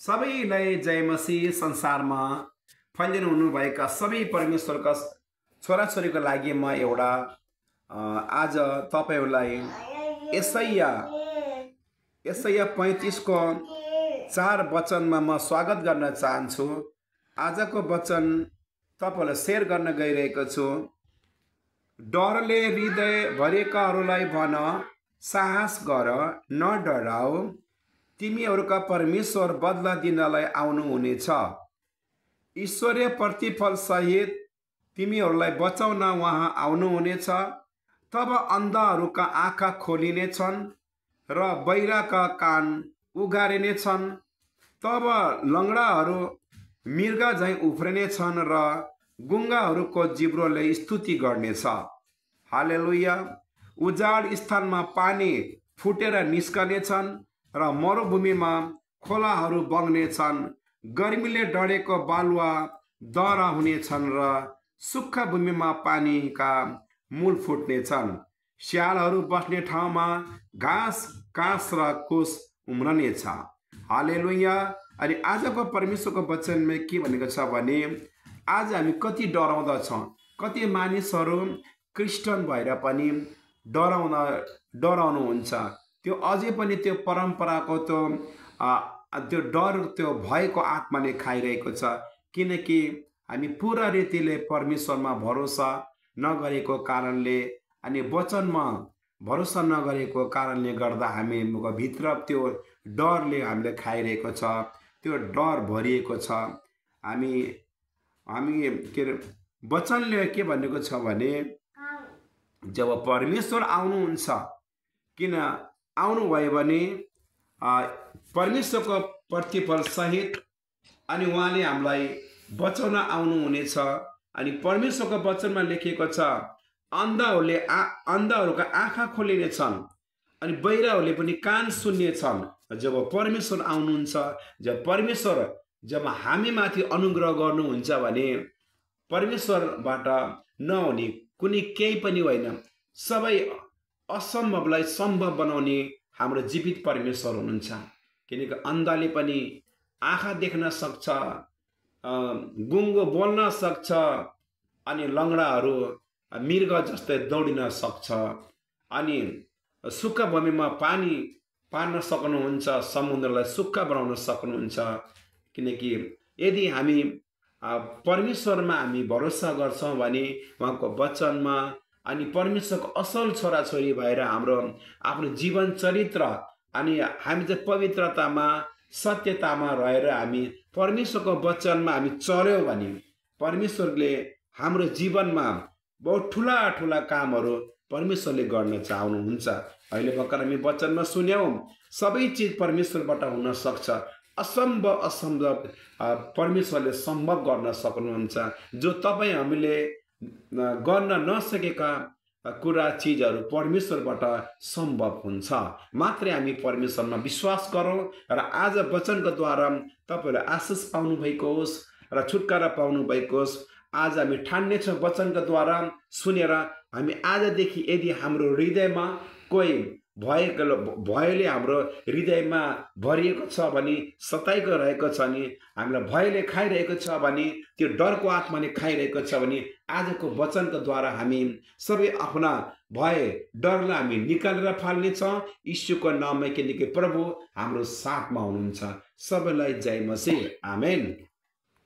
सबैलाई जय मसीह। संसारमा फैलिनु हुनुभएका सबै परमेश्वरका छोराछोरीको लागि म एउटा आज तपाईहरुलाई यसैया 35 को 4 वचनमा म स्वागत गर्न चाहन्छु। आजको वचन तपाईहरुलाई शेयर गर्न गइरहेको छु। डरले हृदय भरेकाहरूलाई भन, साहस गर, न डराऊ, तिमीहरूका परमेश्वर बदला दिनलाई आउनुहुनेछ। ईश्वरीय प्रतिफल सहित तिमीहरूलाई बचाउन उहाँ आउनुहुनेछ। तब अन्धहरूका आँखा खोलिनेछन् र बहिराका कान उघारिनेछन्। तब लङ्गडाहरू मृग झैं उफ्रिनेछन् र गुङ्गाहरूको जिब्रोले स्तुति गर्नेछ। हालेलुया। उजाड स्थानमा पानी फुटेर निस्कनेछन् र मरुभूमिमा खोलाहरू बग्नेछन्। गर्मीले डढेको बालुवा दहरा हुनेछन् र सुक्खा भूमिमा पानीका मूल फुट्नेछन्। स्यालहरू बस्ने ठाउँमा घाँस काँस र कुस उम्रनेछ। हालेलुया। अनि आजको परमेश्वरको वचनमा के भनेको छ भने आज हामी कति डराउँदा छौं। कति मानिसहरू क्रिस्चियन भएर पनि डराउनुहुन्छ। त्यो अझै पनि त्यो परम्पराको त्यो डर, त्यो भयको आत्माले खाइरहेको छ। किनकि हामी पूरा रीतिले परमेश्वरमा भरोसा नगरेको कारणले अनि वचनमा भरोसा नगरेको कारणले गर्दा हामी भित्र त्यो डरले हामीले खाइरहेको छ। त्यो डर भरिएको छ। हामी के वचनले के भनेको छ भने जब परमेश्वर आउनुहुन्छ, किन आउनुभयो भने परमेश्वरको प्रतिफल सहित अनि उहाँले हामीलाई बचाउन आउनुहुनेछ। अनि परमेश्वरको वचनमा लेखिएको छ अन्धहरूका आँखा खोलिनेछन् अनि बहिराहरूले पनि कान सुन्नेछन्। जब परमेश्वर आउनुहुन्छ, जब हामी माथि अनुग्रह गर्नुहुन्छ भने परमेश्वरबाट नहुने कुनै केही पनि होइन। सबै असम्भवलाई सम्भव बनाउने हाम्रो जीवित परमेश्वर हुनुहुन्छ। किनकि अन्धले पनि आँखा देख्न सक्छ, गुङ्गो बोल्न सक्छ, अनि लङ्गडाहरू मृग जस्तै दौडिन सक्छ, अनि सुक्खा भूमिमा पानी पार्न सक्नुहुन्छ, समुद्रलाई सुक्खा बनाउन सक्नुहुन्छ। किनकि यदि हामी परमेश्वरमा हामी भरोसा गर्छौं भने उहाँको वचनमा अनि परमेश्वरको असल छोराछोरी भएर हाम्रो आफ्नो जीवन चरित्र अनि हामी चाहिँ पवित्रतामा सत्यतामा रहेर हामी परमेश्वरको वचनमा हामी चल्यौं भने परमेश्वरले हाम्रो जीवनमा बहुत ठूला ठूला कामहरू परमेश्वरले गर्न चाहनुहुन्छ। अहिले भर्खर हामी वचनमा सुन्यौं सबै चिज परमेश्वरबाट हुन सक्छ। असम्भव परमेश्वरले सम्भव गर्न सक्नुहुन्छ। जो तपाईं हामीले गर्न नसकेका कुरा चिजहरू परमेश्वरबाट सम्भव हुन्छ। मात्रै हामी परमेश्वरमा विश्वास गरौं र आज वचनको द्वारा तपाईहरुले आशीष पाउनु भएको होस् र छुटकारा पाउनु भएको होस्। आज हामी ठान्ने छौं वचनको द्वारा सुनेर हामी आजदेखि यदि हाम्रो हृदयमा कोही भयले हाम्रो हृदयमा भरिएको छ भने, सताइको रहेको छ भने, हामीलाई भयले खाइरहेको छ भने, त्यो डरको आत्माले खाइरहेको छ भने आजको वचनको द्वारा हामी सबै आफ्ना भय डरलाई हामी निकालेर फाल्नेछौँ यीशुको नाममा। किनकि प्रभु हाम्रो साथमा हुनुहुन्छ। सबैलाई जय मसीह। आमेन।